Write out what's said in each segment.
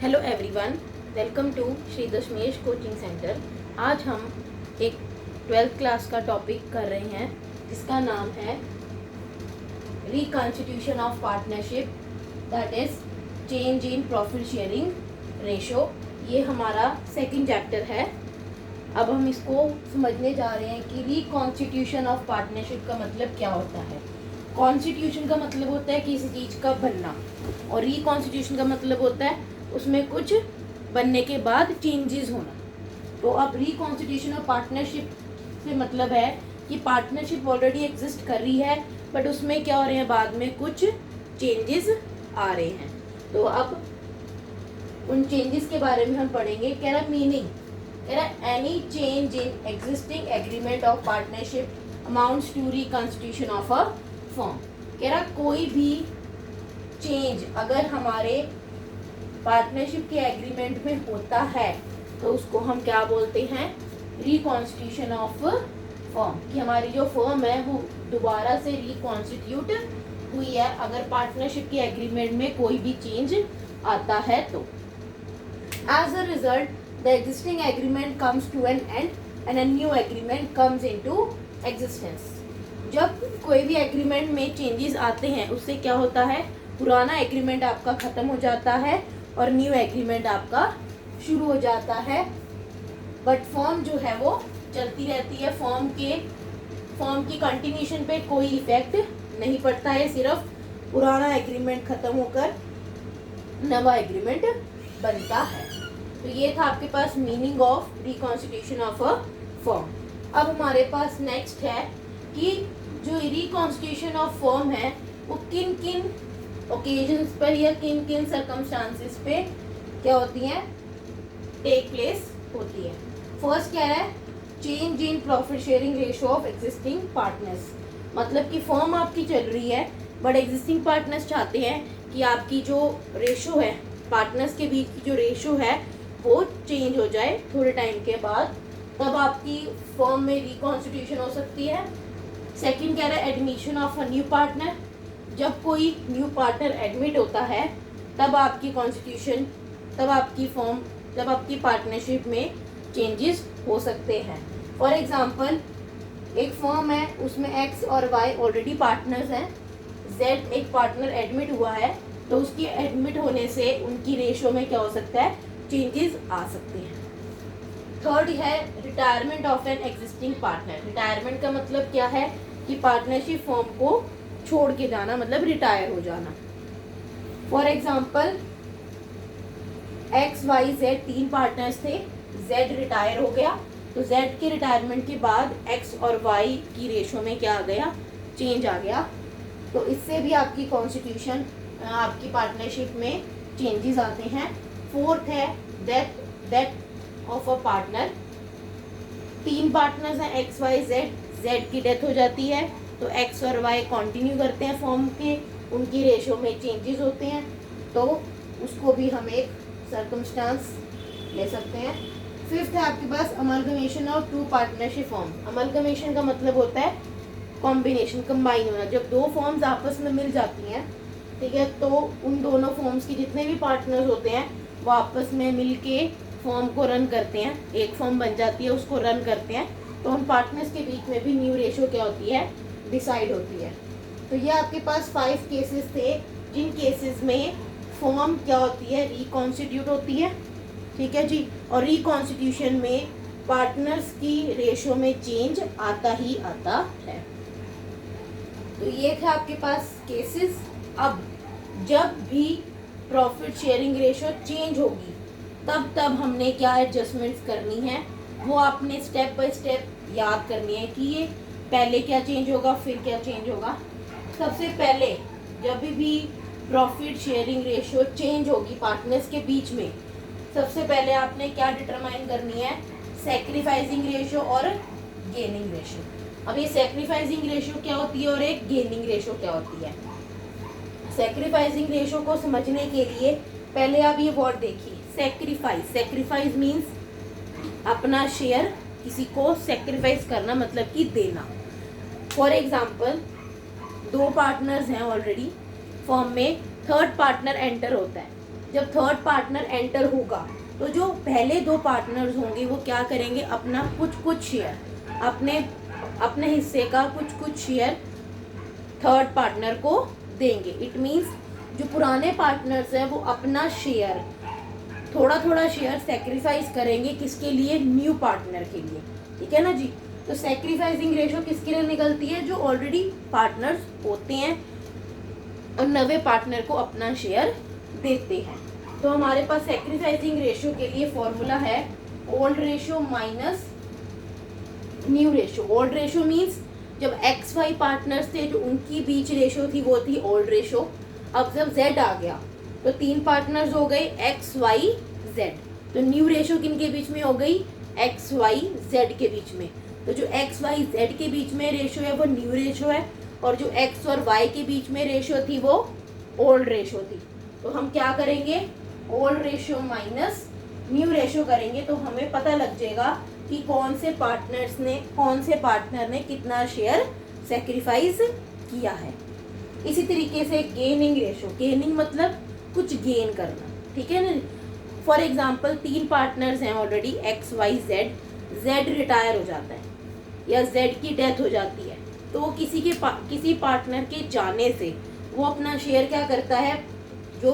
Hello everyone, welcome to Shri Dashmesh coaching centre. आज हम एक 12th क्लास का टॉपिक कर रहे हैं जिसका नाम है reconstitution of partnership, that is change in profit sharing ratio. ये हमारा सेकंड चैप्टर है। अब हम इसको समझने जा रहे हैं कि रिकॉन्स्टिट्यूशन ऑफ पार्टनरशिप का मतलब क्या होता है। कॉन्स्टिट्यूशन का मतलब होता है किसी चीज़ का बनना, और रिकॉन्स्टिट्यूशन का मतलब होता है उसमें कुछ बनने के बाद चेंजेस होना। तो अब रिकॉन्स्टिट्यूशन ऑफ पार्टनरशिप से मतलब है कि पार्टनरशिप ऑलरेडी एग्जिस्ट कर रही है, बट उसमें क्या हो रहे हैं, बाद में कुछ चेंजेस आ रहे हैं। तो अब उन चेंजेस के बारे में हम पढ़ेंगे। कह रहा मीनिंग, कह रहा any change in existing agreement of partnership amounts to reconstitution of a firm. कह रहा कोई भी चेंज अगर हमारे पार्टनरशिप के एग्रीमेंट में होता है तो उसको हम क्या बोलते हैं, रिकॉन्स्टिट्यूशन ऑफ फर्म। कि हमारी जो फर्म है वो दोबारा से रिकॉन्स्टिट्यूट हुई है अगर पार्टनरशिप के एग्रीमेंट में कोई भी चेंज आता है तो। As a result the existing agreement comes to an end and a new agreement comes into existence. जब कोई भी एग्रीमेंट में चेंजेस आते हैं उससे क्या होता है, पुराना एग्रीमेंट आपका खत्म हो जाता है और न्यू एग्रीमेंट आपका शुरू हो जाता है। बट फॉर्म जो है वो चलती रहती है। फॉर्म की कंटिन्यूशन पे कोई इफेक्ट नहीं पड़ता है, सिर्फ पुराना एग्रीमेंट खत्म होकर नवा एग्रीमेंट बनता है। तो ये था आपके पास meaning of reconstitution of a form. अब हमारे पास नेक्स्ट है कि जो रिकॉन्स्टिट्यूशन ऑफ फॉर्म है वो किन किन ओकेजन्स पर या किन किन सर्कमस्टांसेस पे क्या होती हैं, टेक प्लेस होती है। फर्स्ट क्या है, change in profit sharing ratio of existing partners. मतलब कि फर्म आपकी चल रही है बट एग्जिस्टिंग पार्टनर्स चाहते हैं कि आपकी जो रेशो है, पार्टनर्स के बीच की जो रेशो है वो चेंज हो जाए थोड़े टाइम के बाद, तब आपकी फर्म में रिकॉन्स्टिट्यूशन हो सकती है। सेकंड कह रहा है admission of a new partner. जब कोई न्यू पार्टनर एडमिट होता है तब आपकी कॉन्स्टिट्यूशन, तब आपकी फॉर्म, तब आपकी पार्टनरशिप में चेंजेस हो सकते हैं। फॉर एग्जांपल एक फर्म है, उसमें एक्स और वाई ऑलरेडी पार्टनर्स हैं, जेड एक पार्टनर एडमिट हुआ है, तो उसकी एडमिट होने से उनकी रेशो में क्या हो सकता है, चेंजेस आ सकते हैं। थर्ड है retirement of an existing partner. Retirement का मतलब क्या है कि पार्टनरशिप फर्म को छोड़ के जाना, मतलब रिटायर हो जाना। For example X Y Z तीन पार्टनर्स थे, जेड रिटायर हो गया, तो जेड के रिटायरमेंट के बाद एक्स और वाई की रेशो में क्या आ गया, चेंज आ गया। तो इससे भी आपकी कॉन्स्टिट्यूशन, आपकी पार्टनरशिप में चेंजेस आते हैं। फोर्थ है डेथ ऑफ अ पार्टनर। तीन पार्टनर्स हैं एक्स वाई जेड, जेड की डेथ हो जाती है तो एक्स और वाई कंटिन्यू करते हैं फॉर्म के, उनकी रेशो में चेंजेस होते हैं, तो उसको भी हम एक सर्कमस्टांस ले सकते हैं। फिफ्थ है आपके पास amalgamation of two partnership form. Amalgamation का मतलब होता है कॉम्बिनेशन, कंबाइन होना। जब दो फॉर्म्स आपस में मिल जाती हैं, ठीक है, तो उन दोनों फॉर्म्स के जितने भी पार्टनर्स होते हैं वो आपस में मिल के फॉर्म को रन करते हैं, एक फॉर्म बन जाती है, उसको रन करते हैं, तो उन पार्टनर्स के बीच में भी न्यू रेशो क्या होती है, डिसाइड होती है। तो ये आपके पास 5 केसेस थे जिन केसेस में फॉर्म क्या होती है, रिकॉन्स्टिट्यूट होती है, ठीक है जी, और रिकॉन्स्टिट्यूशन में पार्टनर्स की रेशो में चेंज आता ही आता है। तो ये थे आपके पास केसेस। अब जब भी प्रॉफिट शेयरिंग रेशो चेंज होगी तब हमने क्या एडजस्टमेंट्स करनी है, वो आपने स्टेप बाय स्टेप याद करनी है कि ये पहले क्या चेंज होगा फिर क्या चेंज होगा। सबसे पहले जब भी प्रॉफिट शेयरिंग रेशो चेंज होगी पार्टनर्स के बीच में, सबसे पहले आपने क्या डिटरमाइन करनी है, सैक्रिफाइसिंग रेशो और गेनिंग रेशो। अब ये सैक्रिफाइसिंग रेशो क्या होती है और एक गेनिंग रेशो क्या होती है। सैक्रिफाइसिंग रेशो को समझने के लिए पहले आप ये वर्ड देखिए, सैक्रिफाइस। सैक्रिफाइस मीन्स अपना शेयर किसी को सैक्रिफाइस करना, मतलब कि देना। फॉर एग्जाम्पल दो पार्टनर्स हैं ऑलरेडी फॉर्म में, थर्ड पार्टनर एंटर होता है, जब थर्ड पार्टनर एंटर होगा तो जो पहले दो पार्टनर्स होंगे वो क्या करेंगे, अपना कुछ शेयर, अपने हिस्से का कुछ शेयर थर्ड पार्टनर को देंगे। इट मीन्स जो पुराने पार्टनर्स हैं वो अपना शेयर, थोड़ा शेयर सेक्रीफाइस करेंगे, किसके लिए, न्यू पार्टनर के लिए। ठीक है ना जी। तो सेक्रीफाइसिंग रेशो किसके लिए निकलती है, जो ऑलरेडी पार्टनर्स होते हैं और नवे पार्टनर को अपना शेयर देते हैं। तो हमारे पास सेक्रीफाइसिंग रेशो के लिए फॉर्मूला है old ratio minus new ratio. Old ratio means जब एक्स वाई पार्टनर्स थे, जो उनकी बीच रेशो थी वो थी ओल्ड रेशो। अब जब जेड आ गया तो तीन पार्टनर्स हो गए एक्स वाई जेड, तो न्यू रेशो किनके बीच में हो गई, एक्स वाई जेड के बीच में। तो जो एक्स वाई जेड के बीच में रेशो है वो न्यू रेशो है, और जो एक्स और वाई के बीच में रेशो थी वो ओल्ड रेशो थी। तो हम क्या करेंगे, old ratio minus new ratio करेंगे, तो हमें पता लग जाएगा कि कौन से पार्टनर ने कितना शेयर सेक्रीफाइस किया है। इसी तरीके से गेनिंग रेशो, गेनिंग मतलब कुछ गेन करना। ठीक है ना। फॉर एग्जाम्पल तीन पार्टनर्स हैं already X Y Z, Z retire हो जाता है या जेड की डेथ हो जाती है, तो वो किसी पार्टनर के जाने से वो अपना शेयर क्या करता है, जो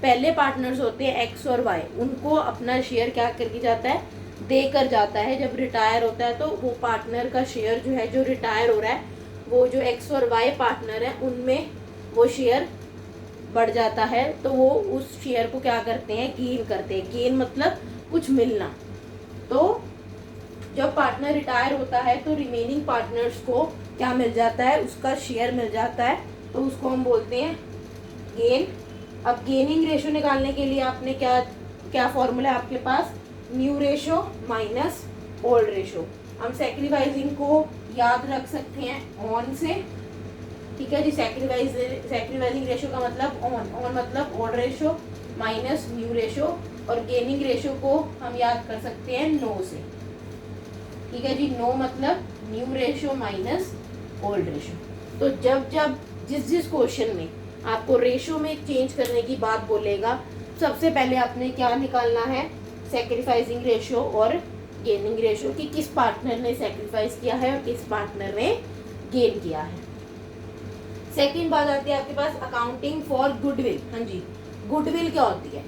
पहले पार्टनर्स होते हैं एक्स और वाई, उनको अपना शेयर क्या करके जाता है, देकर जाता है। जब रिटायर होता है तो वो पार्टनर का शेयर जो है, जो रिटायर हो रहा है, वो जो एक्स और वाई पार्टनर है उनमें वो शेयर बढ़ जाता है, तो वो उस शेयर को क्या करते हैं, गेन करते हैं। गेन मतलब कुछ मिलना। तो जब पार्टनर रिटायर होता है तो रिमेनिंग पार्टनर्स को क्या मिल जाता है, उसका शेयर मिल जाता है, तो उसको हम बोलते हैं गेन। अब गेनिंग रेशो निकालने के लिए आपने क्या फॉर्मूला है आपके पास, new ratio minus old ratio. हम सेक्रीफाइसिंग को याद रख सकते हैं ऑन से। ठीक है जी। सेक्रीफाइसिंग रेशो का मतलब ऑन मतलब old ratio minus new ratio, और गेनिंग रेशो को हम याद कर सकते हैं नो से। ठीक है जी। नो मतलब new ratio minus old ratio. तो जब जिस क्वेश्चन में आपको रेशो में चेंज करने की बात बोलेगा, सबसे पहले आपने क्या निकालना है, सेक्रीफाइसिंग रेशो और गेनिंग रेशो, कि किस पार्टनर ने सेक्रीफाइस किया है और किस पार्टनर ने गेन किया है। सेकंड बात आती है आपके पास अकाउंटिंग फॉर गुडविल। हाँ जी, गुडविल क्या होती है,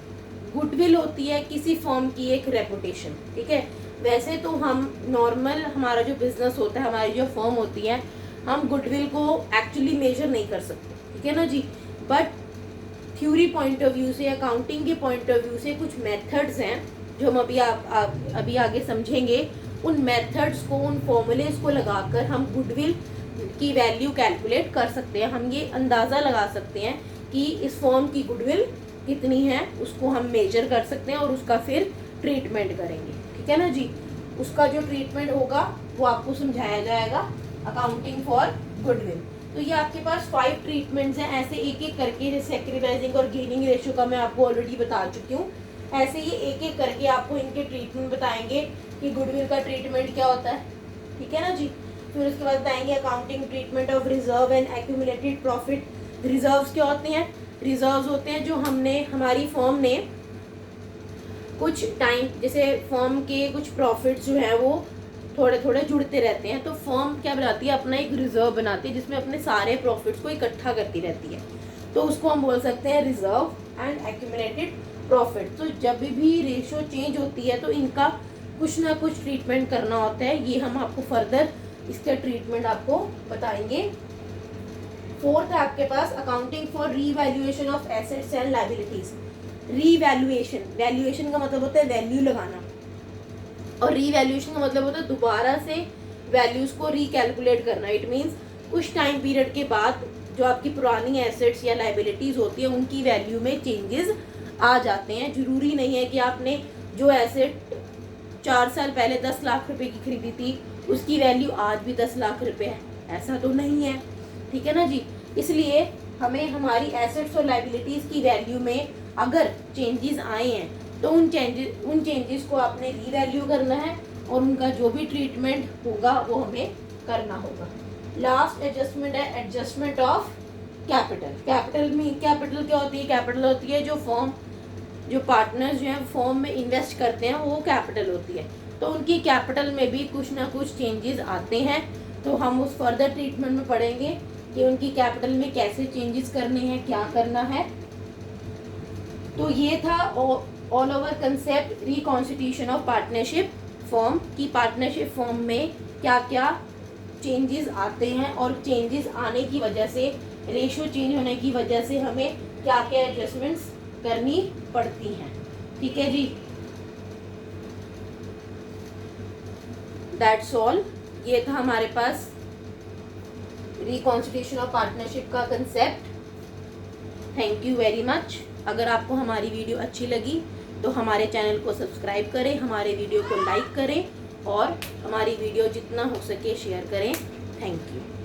गुडविल होती है किसी फर्म की एक रेपुटेशन। ठीक है। वैसे तो हम नॉर्मल हमारा जो बिजनेस होता है, हमारी जो फर्म होती है, हम गुडविल को एक्चुअली मेजर नहीं कर सकते। ठीक है ना जी। But theory point of view से, अकाउंटिंग के पॉइंट ऑफ व्यू से कुछ मेथड्स हैं जो हम अभी आगे समझेंगे। उन मेथड्स को, उन फॉर्मूलेज को लगाकर हम गुडविल की वैल्यू कैलकुलेट कर सकते हैं। हम ये अंदाज़ा लगा सकते हैं कि इस फर्म की गुडविल कितनी है, उसको हम मेजर कर सकते हैं और उसका फिर ट्रीटमेंट करेंगे। ठीक है ना जी। उसका जो ट्रीटमेंट होगा वो आपको समझाया जाएगा, अकाउंटिंग फॉर गुडविल। तो ये आपके पास 5 ट्रीटमेंट्स हैं, ऐसे एक एक करके, जैसे सेक्रीफाइसिंग और गेनिंग रेशो का मैं आपको ऑलरेडी बता चुकी हूँ, ऐसे ये एक एक करके आपको इनके ट्रीटमेंट बताएंगे कि गुडविल का ट्रीटमेंट क्या होता है। ठीक है ना जी। फिर उसके बाद बताएंगे accounting treatment of reserve and accumulated profit. Reserves क्या होते हैं, रिजर्व्स होते हैं जो हमारी फर्म ने कुछ टाइम, जैसे फर्म के कुछ प्रॉफिट्स जो है वो थोड़े थोड़े जुड़ते रहते हैं, तो फर्म क्या बनाती है, अपना एक रिजर्व बनाती है जिसमें अपने सारे प्रॉफिट्स को इकट्ठा करती रहती है, तो उसको हम बोल सकते हैं रिजर्व एंड एक्यूमुलेटेड प्रॉफिट। तो जब भी रेशो चेंज होती है तो इनका कुछ ना कुछ ट्रीटमेंट करना होता है, ये हम आपको फर्दर इसका ट्रीटमेंट आपको बताएंगे। फोर्थ है आपके पास accounting for revaluation of assets and liabilities. Revaluation, valuation का मतलब होता है वैल्यू लगाना, और रीवैल्यूएशन का मतलब होता है दोबारा से वैल्यूज को रिकैलकुलेट करना। इट मीन्स कुछ टाइम पीरियड के बाद जो आपकी पुरानी एसेट्स या लायबिलिटीज होती है उनकी वैल्यू में चेंजेस आ जाते हैं। जरूरी नहीं है कि आपने जो एसेट 4 साल पहले 10 लाख रुपए की खरीदी थी उसकी वैल्यू आज भी 10 लाख रुपए है, ऐसा तो नहीं है। ठीक है ना जी। इसलिए हमें हमारी एसेट्स और लायबिलिटीज की वैल्यू में अगर चेंजेस आए हैं तो उन चेंजेस को आपने रीवैल्यू करना है और उनका जो भी ट्रीटमेंट होगा वो हमें करना होगा। लास्ट एडजस्टमेंट है एडजस्टमेंट ऑफ कैपिटल। कैपिटल क्या होती है, कैपिटल होती है जो फर्म जो पार्टनर्स जो हैं फॉर्म में इन्वेस्ट करते हैं वो कैपिटल होती है, तो उनकी कैपिटल में भी कुछ ना कुछ चेंजेस आते हैं। तो हम उस फर्दर ट्रीटमेंट में पढ़ेंगे कि उनकी कैपिटल में कैसे चेंजेस करने हैं, क्या करना है। तो ये था all over concept reconstitution of partnership form की पार्टनरशिप फॉर्म में क्या क्या चेंजेस आते हैं और चेंजेस आने की वजह से, रेशियो चेंज होने की वजह से हमें क्या क्या एडजस्टमेंट्स करनी पड़ती हैं। ठीक है जी, दैट्स ऑल। ये था हमारे पास रिकॉन्स्टिट्यूशन ऑफ पार्टनरशिप का concept. Thank you very much. अगर आपको हमारी वीडियो अच्छी लगी तो हमारे चैनल को सब्सक्राइब करें, हमारे वीडियो को लाइक करें और हमारी वीडियो जितना हो सके शेयर करें। Thank you.